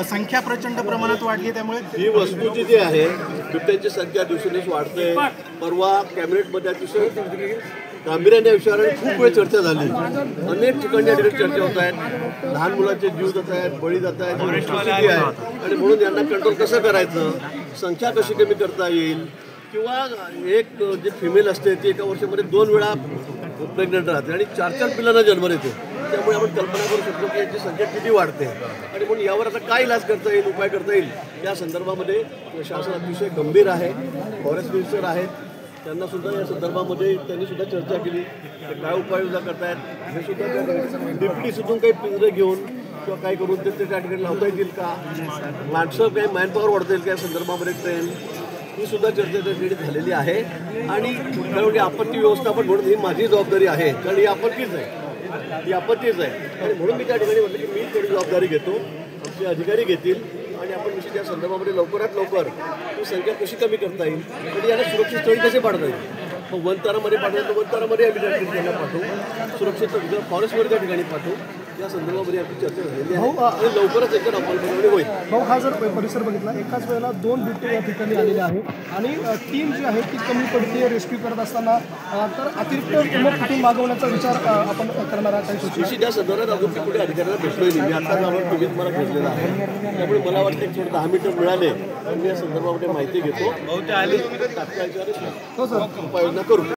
संख्या प्रचंड प्रमाणात वाढली, त्यामुळे ही वस्तूची जी आहे बिबट्यांची संख्या दिवसेंदिवस वाढते. परवा कॅबिनेटमध्ये अतिशय गांभीर्याने विषयावर खूप वेळ चर्चा झाली. अनेक ठिकाणी या ठिकाणी चर्चा होत आहेत. लहान मुलांचे जीव जात आहेत, बळी जात आहेत, परिस्थिती आहे आणि म्हणून यांना कंट्रोल कसं करायचं, संख्या कशी कमी करता येईल, किंवा एक जे फिमेल असते ती एका वर्षामध्ये 2 वेळा प्रेग्नंट राहते आणि 4 पिल्लांना जन्म देते. त्यामुळे आपण कल्पना करू शकतो की याची संख्या किती वाढते आणि म्हणून यावर आता काय इलाज करता येईल, उपाय करता येईल, या संदर्भामध्ये शासन अतिशय गंभीर आहे. फॉरेस्ट मिनिस्टर आहेत, त्यांनासुद्धा या संदर्भामध्ये त्यांनीसुद्धा चर्चा केली. काय उपाययोजना करतायत हे सुद्धा डिप्टीसुद्धा काही पिंजरे घेऊन किंवा काय करून ते त्या ठिकाणी लावता येतील का, माणसं काही मॅनपॉवर वाढता येईल का, या संदर्भामध्ये ट्रेन ही सुद्धा चर्चा त्या ठिकाणी झालेली आहे. आणि कारण आपत्ती व्यवस्थापन म्हणून ही माझी जबाबदारी आहे, कारण ही आपत्तीच आहे आणि म्हणून मी त्या ठिकाणी म्हटलं की मी थोडी जबाबदारी घेतो, आमचे अधिकारी घेतील आणि आपण निश्चित या संदर्भामध्ये लवकरात लवकर ही संख्या कशी कमी करता येईल, म्हणजे याला सुरक्षित स्थळी कसे पाडता येईल. मग वनतारामध्ये पाठवलं तर वनतारामध्ये आम्ही त्या ठिकाणी त्यांना पाठवू, सुरक्षित फॉरेस्टमध्ये त्या ठिकाणी पाठवू. या संदर्भामध्ये आपली चर्चा झालेली आहे आणि लवकरच याच्यावर अंमलबजावणी होईल. भाऊ, हा जर परिसर बघितला, एकाच वेळेला 2 बिबटे या ठिकाणी आलेले आहे आणि टीम जी आहे ती कमी पडते रेस्क्यू करत असताना, तर अतिरिक्त मग कुठून मागवण्याचा विचार आपण करणार आहे काही सुशी त्या संदर्भात अजून कुठे अधिकाऱ्यांना भेटलोय नाही. मी आता जाऊन तुम्ही मला भेटलेला आहे, त्यामुळे मला वाटतं की थोडं 10 मिनिटं मिळाले तर मी या संदर्भामध्ये माहिती घेतो. तात्काळ उपाययोजना करू.